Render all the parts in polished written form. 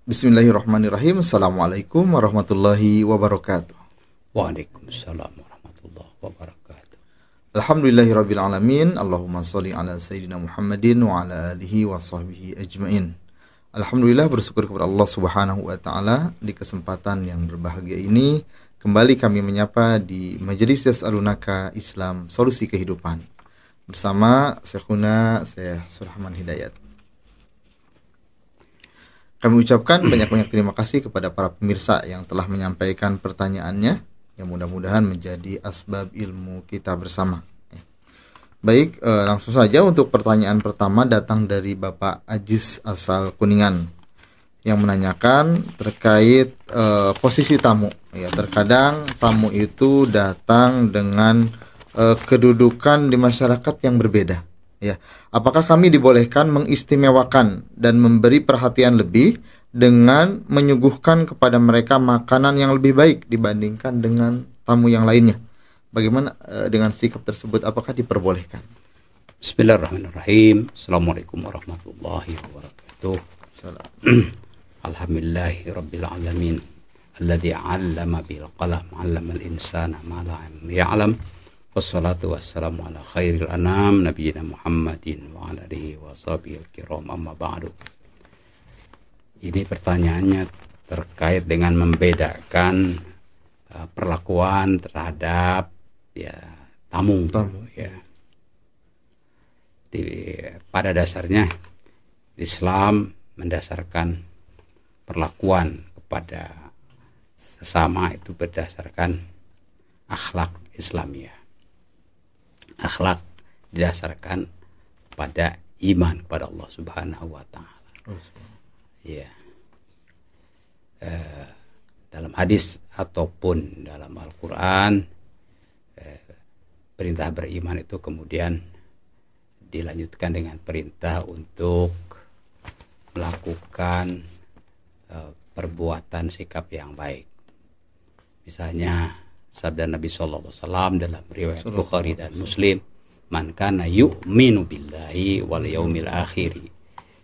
Bismillahirrahmanirrahim. Assalamualaikum warahmatullahi wabarakatuh. Waalaikumsalam warahmatullahi wabarakatuh. Alhamdulillahirabbil alamin. Allahumma sholli ala sayyidina Muhammadin wa ala alihi wa sahbihi ajmain. Alhamdulillah, bersyukur kepada Allah Subhanahu wa taala di kesempatan yang berbahagia ini kembali kami menyapa di Majelis Yas'alunaka Islam Solusi Kehidupan bersama Syekhuna Syekh Surahman Hidayat. Kami ucapkan banyak-banyak terima kasih kepada para pemirsa yang telah menyampaikan pertanyaannya, yang mudah-mudahan menjadi asbab ilmu kita bersama. Baik, langsung saja untuk pertanyaan pertama datang dari Bapak Ajis asal Kuningan yang menanyakan terkait posisi tamu. Ya, terkadang tamu itu datang dengan kedudukan di masyarakat yang berbeda. Ya, apakah kami dibolehkan mengistimewakan dan memberi perhatian lebih dengan menyuguhkan kepada mereka makanan yang lebih baik dibandingkan dengan tamu yang lainnya? Bagaimana dengan sikap tersebut? Apakah diperbolehkan? Bismillahirrahmanirrahim. Assalamualaikum warahmatullahi wabarakatuh. Alhamdulillahirabbil alamin. Alladzi 'allama bil qalam 'allamal insana ma lam ya'lam. Wassalatu wassalamu ala khairil anam nabiyina Muhammadin wa ala alihi wa sahbihi kiram, amma ba'du. Ini pertanyaannya terkait dengan membedakan perlakuan terhadap tamu. Ya. Pada dasarnya Islam mendasarkan perlakuan kepada sesama itu berdasarkan akhlak Islamiyah. Akhlak didasarkan pada iman kepada Allah Subhanahu wa taala. Ya. Dalam hadis ataupun dalam Al-Qur'an, perintah beriman itu kemudian dilanjutkan dengan perintah untuk melakukan perbuatan sikap yang baik. Misalnya sabda Nabi sallallahu alaihi wasallam dalam riwayat Bukhari dan Muslim, "Man kana yu'minu billahi wal yaumil akhir."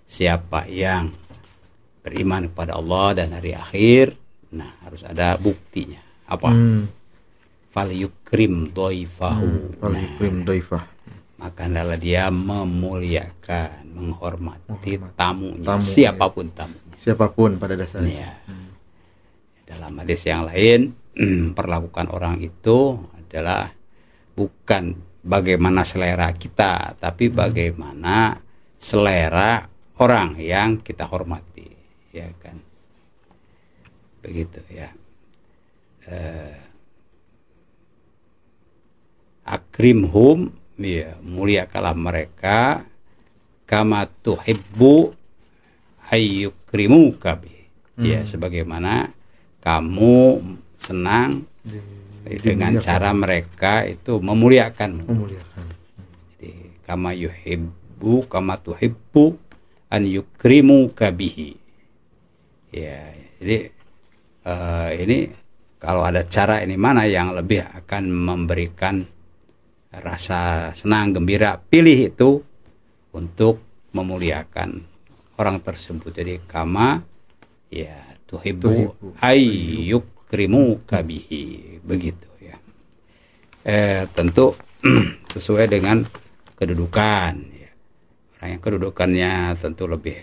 Siapa yang beriman kepada Allah dan hari akhir, nah harus ada buktinya. Apa? Fal yukrim dhaifahu. Maka adalah dia memuliakan, menghormati tamunya, siapapun tamunya. Siapapun pada dasarnya. Ya. Dalam hadis yang lain, perlakukan orang itu adalah bukan bagaimana selera kita, tapi bagaimana selera orang yang kita hormati, ya kan? Begitu ya. Akrimhum, ya, muliakanlah mereka, kama tuhibbu ayyukrimuka bi. Ya, sebagaimana kamu senang dengan cara mereka itu memuliakanmu. Jadi kama yuhibbu kama tuhibbu an yukrimuka bihi. Ya, jadi ini kalau ada cara ini mana yang lebih akan memberikan rasa senang gembira, pilih itu untuk memuliakan orang tersebut. Jadi kama ya tuhibbu ayyukrimuka bihi, begitu ya. Tentu sesuai dengan kedudukan ya. Orang yang kedudukannya tentu lebih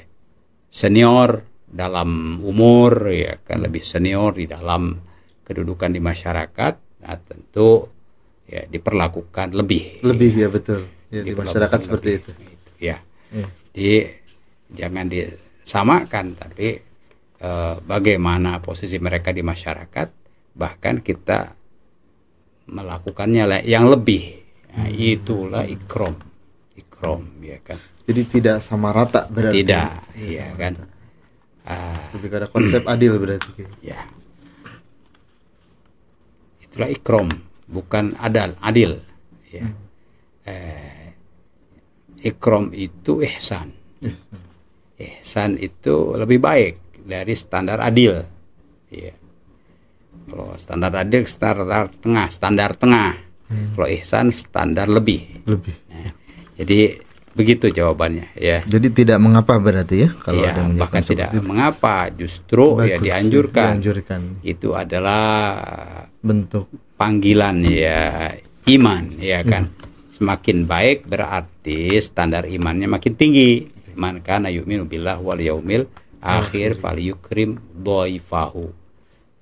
senior dalam umur, ya kan, lebih senior di dalam kedudukan di masyarakat, nah tentu ya diperlakukan lebih ya, betul ya, di masyarakat seperti itu ya. Jadi jangan disamakan, tapi bagaimana posisi mereka di masyarakat, bahkan kita melakukannya yang lebih. Nah, itulah ikram ya kan. Jadi tidak sama rata berarti. Tidak, ya kan. Lebih ada konsep adil berarti. Ya. Itulah ikram, bukan adil. Ya. Ikram itu ihsan. Ihsan itu lebih baik dari standar adil. Ya. Kalau standar adil standar tengah. Kalau ihsan standar lebih. Nah, jadi Begitu jawabannya ya. Jadi tidak mengapa berarti ya kalau Ya, ada yang bahkan menjawab tidak seperti itu. mengapa, justru ya Bagus, dianjurkan. dianjurkan. Itu adalah Bentuk panggilan ya iman ya kan. Semakin baik berarti standar imannya makin tinggi. Man kana yu'minu billah wal yaumil akhir falyukrim dhaifahu.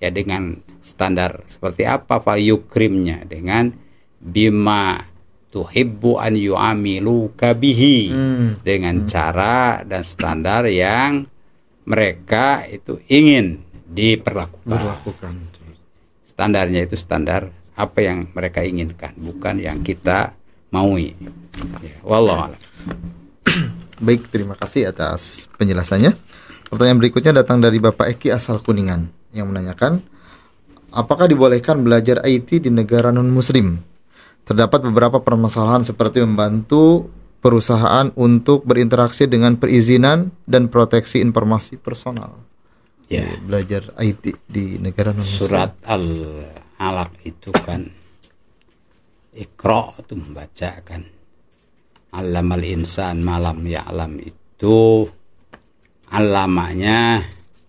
Ya, dengan standar seperti apa falyukrimnya? Dengan bima tuhibbu an yu'amilu kabihi, dengan cara dan standar yang mereka itu ingin diperlakukan. Standarnya itu standar apa yang mereka inginkan, bukan yang kita maui. Ya, wallahu a'lam. Baik, terima kasih atas penjelasannya. Pertanyaan berikutnya datang dari Bapak Eki asal Kuningan yang menanyakan, apakah dibolehkan belajar IT di negara non-muslim? Terdapat beberapa permasalahan seperti membantu perusahaan untuk berinteraksi dengan perizinan dan proteksi informasi personal. Ya, Belajar IT di negara non-muslim. surat Al-Alaq itu kan Iqra itu membaca kan. Allamal insan malam ya'lam itu alamanya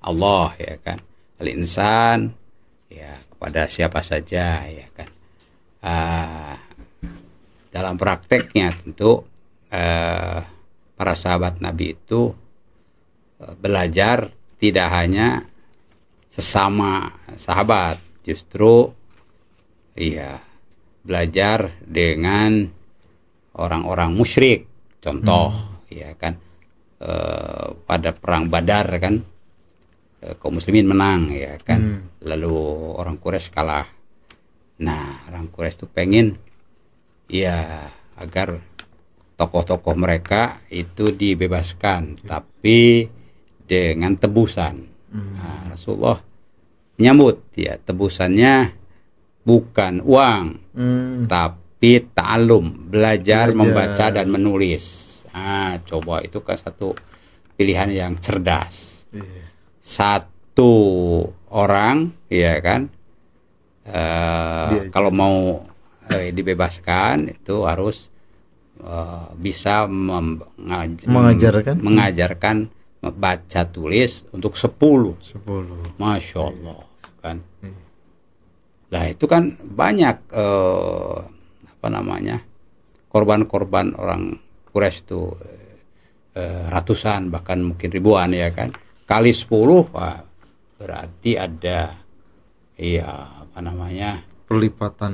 Allah ya kan. Al-insan ya kepada siapa saja ya kan. Dalam prakteknya tentu para sahabat Nabi itu belajar tidak hanya sesama sahabat, justru iya belajar dengan orang-orang musyrik. Contoh ya kan, pada perang Badar kan kaum muslimin menang ya kan, lalu orang Quraisy kalah. Nah, orang Quraisy itu pengen ya agar tokoh-tokoh mereka itu dibebaskan, tapi dengan tebusan. Nah, Rasulullah menyambut ya tebusannya bukan uang, tapi ta'allum, belajar membaca dan menulis. Coba itu kan satu pilihan yang cerdas. Satu orang ya kan, kalau mau dibebaskan itu harus bisa mengajarkan baca tulis untuk 10. Masya Allah kan. Nah itu kan banyak korban-korban orang Quraisy itu ratusan bahkan mungkin ribuan ya kan. Kali 10 berarti ada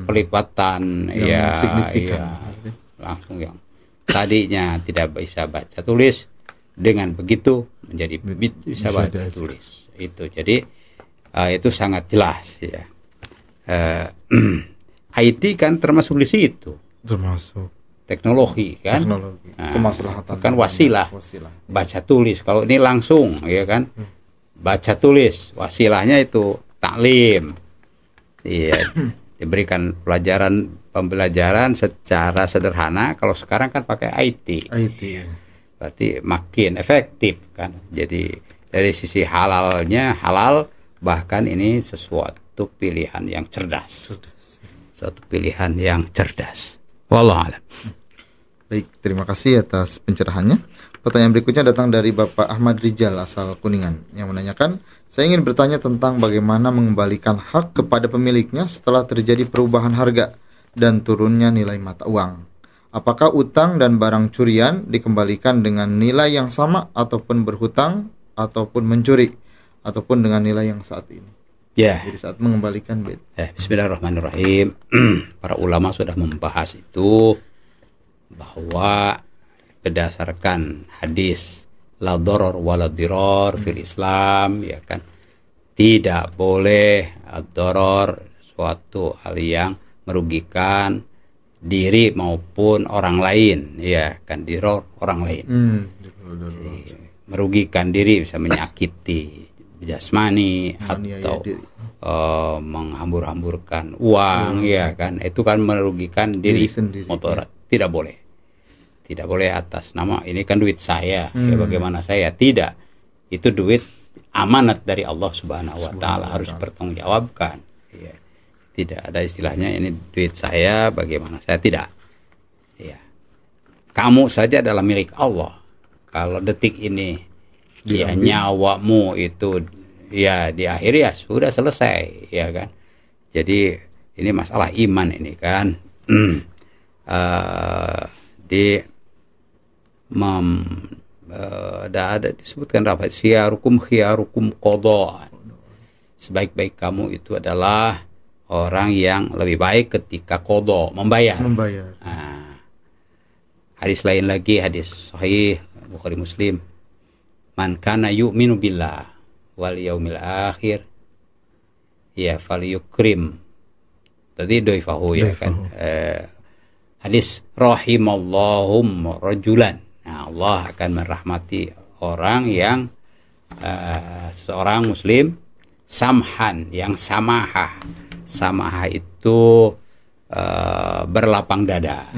pelipatan yang ya signifikan. Langsung yang tadinya tidak bisa baca tulis dengan begitu menjadi bisa baca tulis. Itu jadi itu sangat jelas ya. IT kan termasuk di situ. Termasuk teknologi kan. Kemaslahatan kan wasilah. Baca tulis. Kalau ini langsung ya kan. Baca tulis, wasilahnya itu taklim. Iya, diberikan pembelajaran secara sederhana. Kalau sekarang kan pakai IT. Berarti makin efektif kan. Jadi dari sisi halalnya halal, bahkan ini sesuatu pilihan yang cerdas. Suatu pilihan yang cerdas. Wallahu a'lam. Baik, terima kasih atas pencerahannya. Pertanyaan berikutnya datang dari Bapak Ahmad Rijal asal Kuningan yang menanyakan, saya ingin bertanya tentang bagaimana mengembalikan hak kepada pemiliknya setelah terjadi perubahan harga dan turunnya nilai mata uang. Apakah utang dan barang curian dikembalikan dengan nilai yang sama ataupun berhutang ataupun mencuri ataupun dengan nilai yang saat ini? Ya. Jadi saat mengembalikan Bismillahirrahmanirrahim. Para ulama sudah membahas itu bahwa berdasarkan hadis la darar wala dirar fil Islam ya kan, tidak boleh ad-darar, suatu hal yang merugikan diri maupun orang lain ya kan, dirar orang lain. Merugikan diri bisa menyakiti jasmani atau menghambur-hamburkan uang ya kan, itu kan merugikan diri sendiri. Tidak boleh. Tidak boleh atas nama ini kan duit saya, ya bagaimana saya, tidak. Itu duit amanat dari Allah Subhanahu wa taala, harus dipertanggungjawabkan. Ya. Tidak ada istilahnya ini duit saya bagaimana saya, tidak. Ya. kamu saja adalah milik Allah. Kalau detik ini ya nyawamu itu ya diakhiri, ya sudah selesai, ya kan. Jadi ini masalah iman ini kan. Ada disebutkan rapat khiyarukum qada. Sebaik-baik kamu itu adalah orang yang lebih baik ketika qada, membayar. Nah, hadis lain lagi, hadis sahih Bukhari Muslim, man kana yu'minu billah wal yaumil akhir ya falyukrim. Tadi doifahu ya kan. Hadis rahimallahum rajulan. Nah, Allah akan merahmati orang yang seorang muslim samhan, yang samahah. Samahah itu berlapang dada.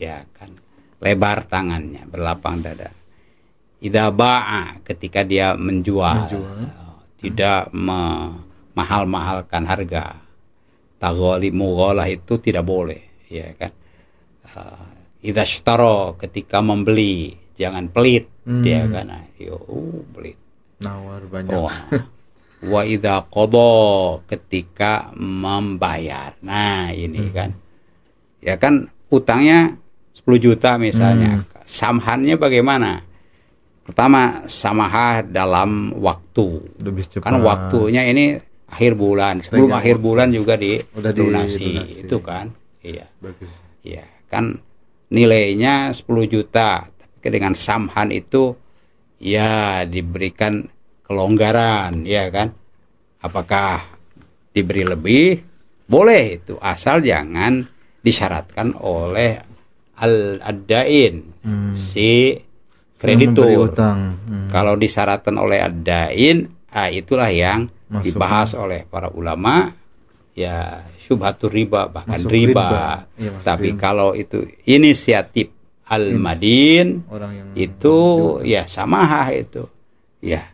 Ya kan. Lebar tangannya, berlapang dada. Idza ba'a, ketika dia menjual. Tidak mahal-mahalkan harga. Taghali mughalah itu tidak boleh, ya kan. Idza ishtara, ketika membeli, jangan pelit, ya kan. Pelit. Nawar banyak. Wa idza qada, ketika membayar. Nah, ini kan. Ya kan utangnya 10 juta misalnya. Samhannya bagaimana? Pertama, samahah dalam waktu. Lebih cepat. Kan waktunya ini akhir bulan. Sebelum akhir bulan juga dilunasi. Itu kan. Iya. Bagus. Iya, kan nilainya 10 juta. Tapi dengan samhan itu ya diberikan kelonggaran, ya kan. Apakah diberi lebih? Boleh itu, asal jangan disyaratkan oleh al-addain, si kreditur. Kalau disyaratkan oleh ad-dain, itulah yang dibahas oleh para ulama, ya syubhatur riba, bahkan riba. Ya, tapi kalau itu inisiatif al-madin, itu ya samahah itu. Ya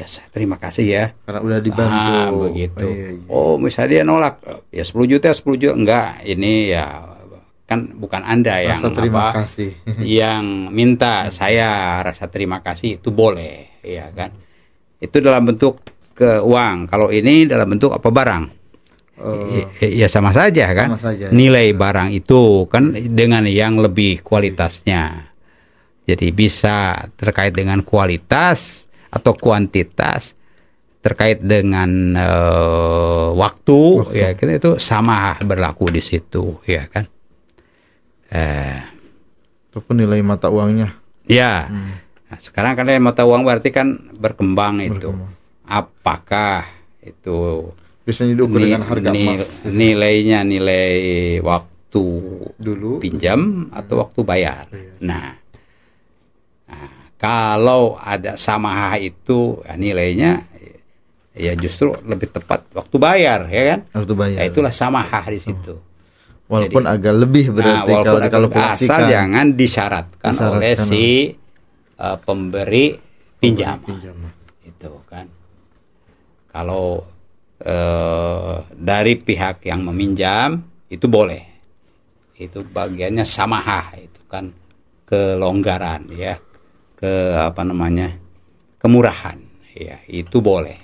saya terima kasih ya. Karena udah dibantu. Begitu. Oh, misalnya dia nolak, ya 10 juta enggak, ini ya kan bukan Anda yang rasa terima kasih. Yang minta, saya rasa terima kasih itu boleh, ya kan. Itu dalam bentuk uang. Kalau ini dalam bentuk apa, barang? Ya sama saja kan. Sama saja, nilai barang itu kan dengan yang lebih kualitasnya. Jadi bisa terkait dengan kualitas atau kuantitas, terkait dengan waktu, ya kan, itu sama berlaku di situ, ya kan. Ataupun nilai mata uangnya. Ya. Nah, sekarang kan mata uang berarti kan berkembang itu. Apakah itu biasanya diukur dengan harga emas? Nilainya nilai waktu dulu pinjam atau waktu bayar. Nah, kalau ada samahah itu nilainya ya justru lebih tepat waktu bayar, ya kan? Waktu bayar. Ya, itulah samahah di situ. Walaupun jadi, agak lebih berarti kalau dikalkulasikan. Asal jangan disyaratkan oleh si pemberi pinjaman. Itu kan. Kalau dari pihak yang meminjam itu boleh. Itu bagiannya samahah, itu kan kelonggaran, ya. Kemurahan, ya, itu boleh.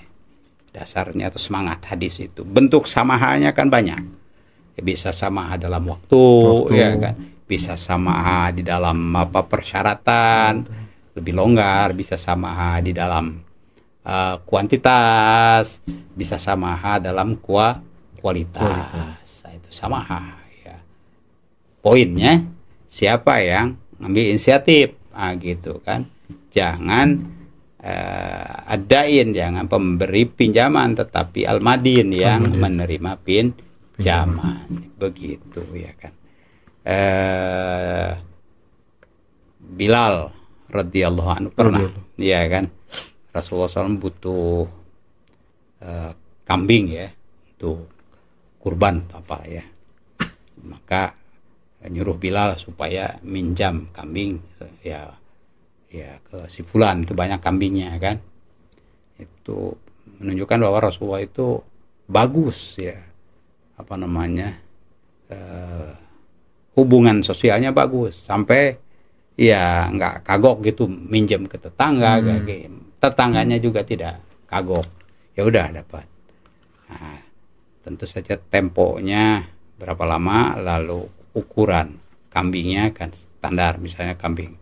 Dasarnya atau semangat hadis itu. Bentuk samahanya kan banyak. Ya, bisa samahah dalam waktu, ya kan. Bisa samahah di dalam persyaratan, lebih longgar, bisa samahah di dalam kuantitas, bisa samahah dalam kualitas. Nah, itu samahah, ya. Poinnya siapa yang ngambil inisiatif, gitu kan. Jangan adain, jangan pemberi pinjaman, tetapi almadin yang menerima pinjaman, begitu, ya kan. Bilal radhiyallahu anhu pernah, ya kan, Rasulullah SAW butuh kambing, ya, untuk kurban apa, ya, maka nyuruh Bilal supaya minjam kambing, ya ke si fulan, itu banyak kambingnya, kan. Itu menunjukkan bahwa Rasulullah itu bagus, ya, hubungan sosialnya bagus, sampai ya nggak kagok gitu minjem ke tetangga, tetangganya juga tidak kagok, ya udah dapat. Nah, tentu saja temponya berapa lama, lalu ukuran kambingnya kan standar, misalnya kambing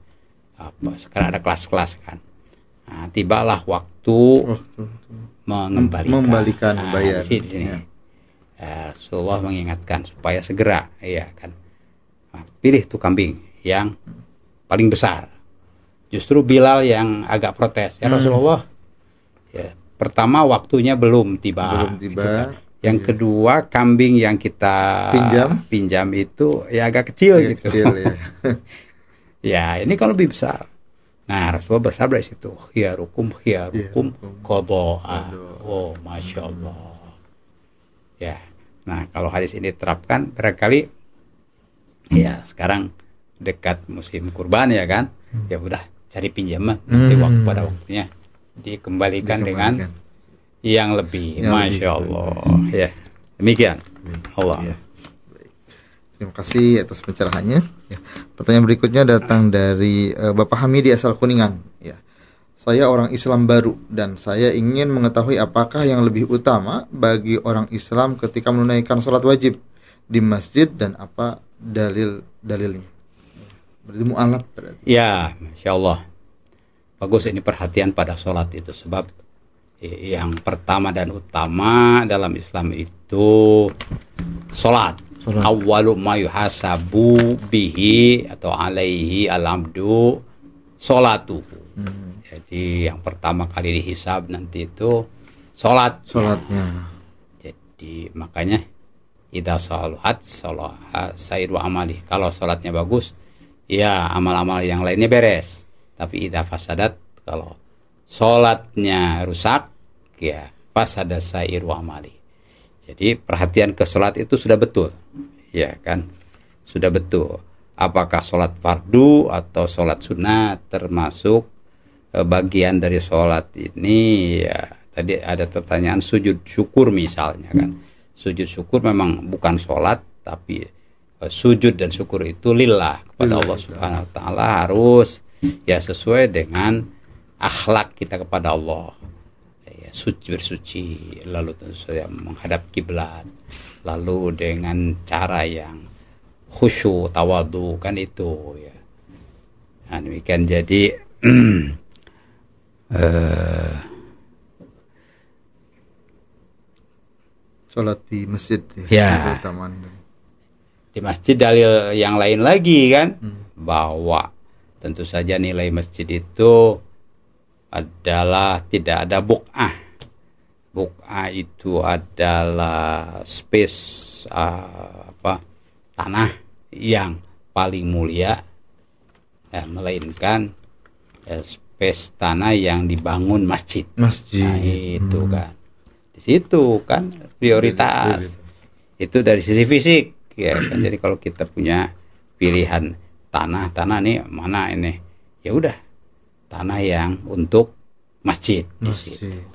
apa, sekarang ada kelas-kelas kan. Nah, tibalah waktu mengembalikan bayar. Di sini. Ya. Rasulullah mengingatkan supaya segera, ya kan. Nah, pilih tuh kambing yang paling besar. Justru Bilal yang agak protes, ya Rasulullah. Ya, pertama waktunya belum tiba. Gitu kan. Yang kedua kambing yang kita pinjam itu ya agak kecil gitu. Ya. Ya, ini kalau lebih besar. Nah, Rasulullah bersabda di situ, khiyarukum qada'a. Oh, Masya Allah. Ya. Nah, kalau hadis ini diterapkan, barangkali ya sekarang dekat musim kurban ya kan. Ya udah cari pinjaman nanti pada waktunya dikembalikan dengan yang lebih. Masya Allah. Ya. Demikian. Allah. Ya. Terima kasih atas pencerahannya. Ya. Pertanyaan berikutnya datang dari Bapak Hamidi asal Kuningan. Ya. Saya orang Islam baru dan saya ingin mengetahui apakah yang lebih utama bagi orang Islam ketika menunaikan sholat wajib di masjid dan apa dalilnya. Berarti mu'alaf berarti. Ya, Masya Allah. Bagus ini perhatian pada sholat itu, sebab yang pertama dan utama dalam Islam itu sholat. Awwalu ma yuhasabu bihi atau alaihi al-abdu sholatuhu. Jadi yang pertama kali dihisab nanti itu sholatnya. Jadi makanya idza shalat sairu amali. Kalau sholatnya bagus, ya amal-amal yang lainnya beres. Tapi idza fasadat, kalau sholatnya rusak, ya fasada sairu amali. Jadi perhatian ke sholat itu sudah betul, ya kan? Sudah betul. Apakah sholat fardu atau sholat sunat termasuk bagian dari sholat ini? Ya, tadi ada pertanyaan sujud syukur misalnya kan. Sujud syukur memang bukan sholat, tapi sujud dan syukur itu lillah kepada Allah Subhanahu Wa Taala, harus ya sesuai dengan akhlak kita kepada Allah. Bersuci, lalu tentu saja menghadap kiblat, lalu dengan cara yang khusyuk, tawadu, kan itu ya. Nah, demikian jadi sholat di masjid ya. Di masjid dalil yang lain lagi kan, bahwa tentu saja nilai masjid itu adalah tidak ada buk'ah. Buk'ah itu adalah space tanah yang paling mulia, ya, melainkan space tanah yang dibangun masjid. Nah, itu kan. Di situ kan prioritas. Itu dari sisi fisik, ya kan. Jadi kalau kita punya pilihan tanah nih mana ini, ya udah tanah yang untuk masjid. Di situ.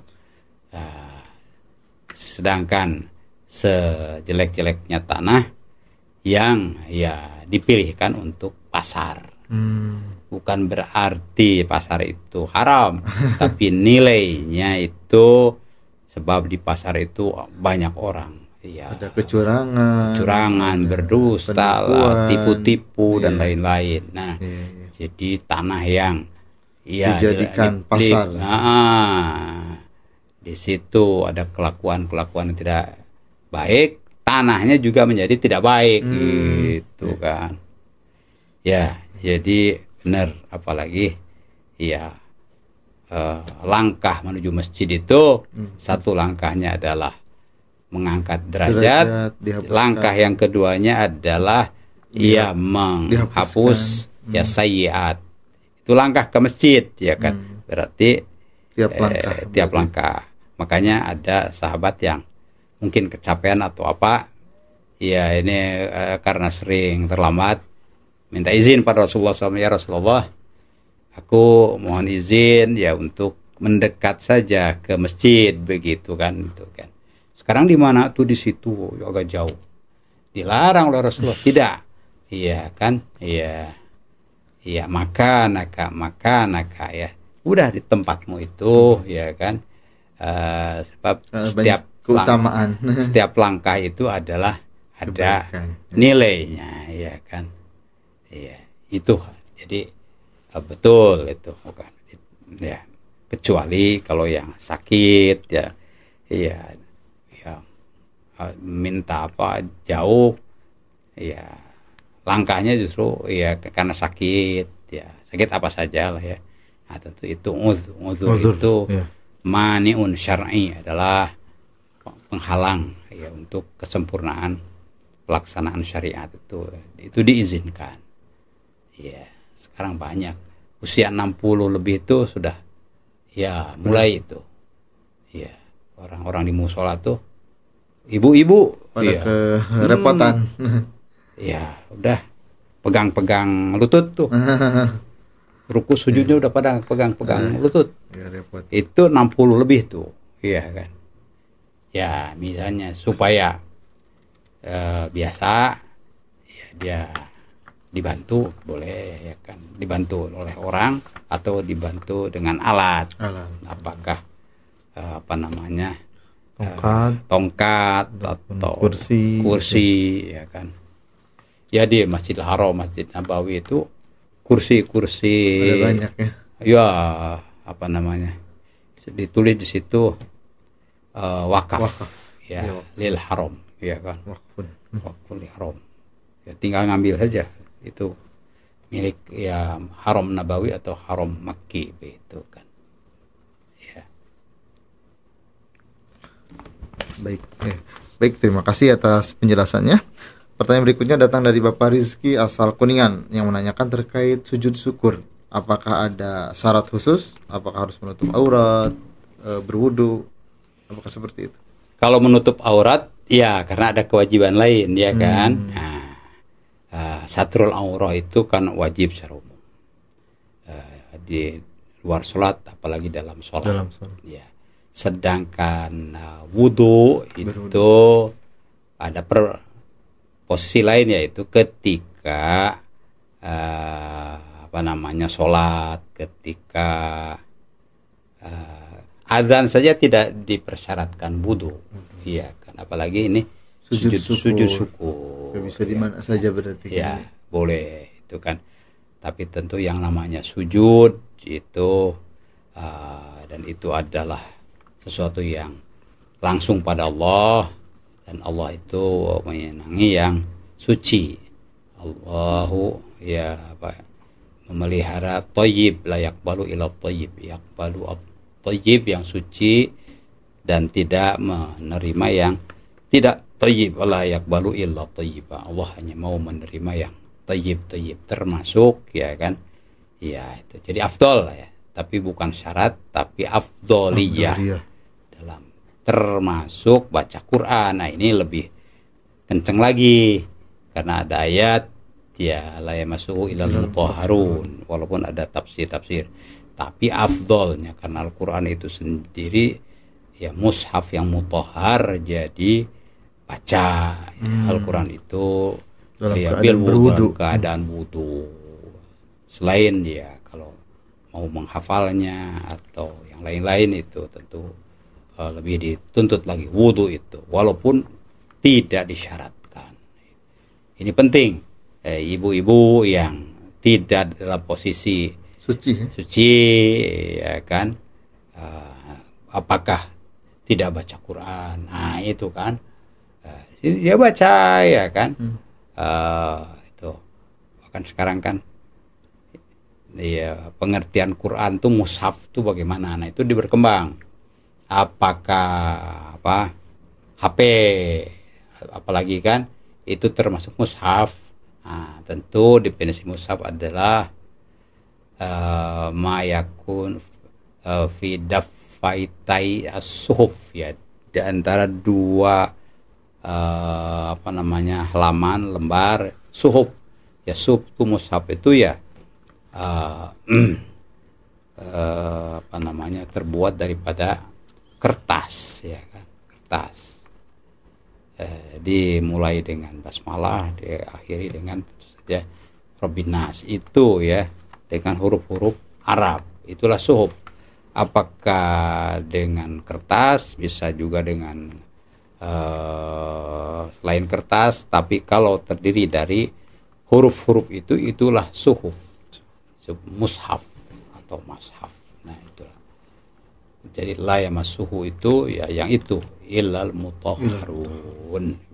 Sedangkan sejelek-jeleknya tanah yang ya dipilihkan untuk pasar. Bukan berarti pasar itu haram, tapi nilainya itu sebab di pasar itu banyak orang. Ya, ada kecurangan, berdusta, tipu-tipu dan lain-lain. Nah, jadi tanah yang dijadikan pasar. Di situ ada kelakuan-kelakuan yang tidak baik, tanahnya juga menjadi tidak baik, gitu kan. Ya, jadi benar, apalagi ya langkah menuju masjid itu satu langkahnya adalah mengangkat derajat, langkah yang keduanya adalah menghapus sayyiat. Itu langkah ke masjid, ya kan. Berarti tiap langkah. Makanya ada sahabat yang mungkin kecapean atau apa, ya ini karena sering terlambat, minta izin pada Rasulullah SAW, ya Rasulullah, aku mohon izin ya untuk mendekat saja ke masjid, begitu kan, itu kan. Sekarang di mana tuh? Di situ, agak jauh. Dilarang oleh Rasulullah. Tidak, iya kan, iya, ya maka ya udah di tempatmu itu ya kan. Sebab setiap keutamaan setiap langkah itu adalah ada nilainya ya kan. Iya, itu jadi betul itu bukan ya, kecuali kalau yang sakit ya minta apa jauh ya, langkahnya justru ya karena sakit ya, sakit apa saja lah ya. Nah, tentu itu uzur itu ya. Mani'un syar'i adalah penghalang ya untuk kesempurnaan pelaksanaan syariat, itu diizinkan. Ya, sekarang banyak usia 60 lebih itu sudah ya mulai itu. Ya, orang-orang di musola tuh ibu-ibu pada ya, kerepotan. Ya, udah pegang-pegang lutut tuh. Ruku sujudnya udah pada pegang-pegang lutut. Ya, repot. Itu 60 lebih tuh. Iya kan. Ya, misalnya supaya biasa ya dia dibantu boleh ya kan, dibantu oleh orang atau dibantu dengan alat. Apakah apa namanya? Tongkat atau kursi ya kan. Ya di Masjidil Haram, Masjid Nabawi itu kursi-kursi ada banyak ya. Ya, apa namanya? Ditulis di situ wakaf. Ya, lil haram, ya kan. Wakful haram. Ya tinggal ngambil saja itu milik ya Haram Nabawi atau Haram Makki itu kan. Ya. Baik, terima kasih atas penjelasannya. Pertanyaan berikutnya datang dari Bapak Rizky asal Kuningan yang menanyakan terkait sujud syukur. Apakah ada syarat khusus? Apakah harus menutup aurat, berwudu? Apakah seperti itu? Kalau menutup aurat, ya karena ada kewajiban lain, ya kan. Satrul aurah itu kan wajib secara umum. Di luar sholat, apalagi dalam sholat. Ya. Sedangkan wudu itu ada posisi lain, yaitu ketika sholat, ketika azan saja tidak dipersyaratkan wudu, iya kan, apalagi ini sujud syukur. Bisa di mana saja berarti. Ya, boleh itu kan. Tapi tentu yang namanya sujud itu dan itu adalah sesuatu yang langsung pada Allah, dan Allah itu menyenangi yang suci. Allahu ya memelihara thayyib, la yaqbalu illa thayyib, yaqbalu at-thayyib yang suci dan tidak menerima yang tidak thayyib, la yaqbalu illa thayyib. Allah hanya mau menerima yang thayyib termasuk ya kan. Ya itu. Jadi afdol ya, tapi bukan syarat, tapi afdoliyah. Dalam termasuk baca Quran. Nah, ini lebih kenceng lagi karena ada ayat ya la yamassuhu illal mutahharun, walaupun ada tafsir, tapi afdolnya karena Al-Quran itu sendiri ya mushaf yang mutahhar, jadi baca Al-Quran itu dalam keadaan wudu. Selain ya kalau mau menghafalnya atau yang lain-lain itu tentu lebih dituntut lagi wudu itu, walaupun tidak disyaratkan. Ini penting, ibu-ibu yang tidak dalam posisi suci ya kan, apakah tidak baca Quran? Nah itu kan, dia baca ya kan. Itu bahkan sekarang kan ya pengertian Quran tuh mushaf tuh bagaimana? Nah itu berkembang. Apakah HP apalagi kan itu termasuk mushaf? Nah, tentu definisi mushaf adalah ma yakun fi dafaitai as-suhuf, ya di antara dua halaman lembar suhuf. Ya suhuf itu mushaf itu ya terbuat daripada kertas ya kan, kertas. Dimulai dengan basmalah, diakhiri dengan tentu saja Robbinas itu ya dengan huruf-huruf Arab, itulah suhuf. Apakah dengan kertas, bisa juga dengan selain kertas, tapi kalau terdiri dari huruf-huruf itu, itulah suhuf, mushaf atau mashaf. Nah itulah. Jadi la yamassuhu itu ya yang itu illal mutahharun.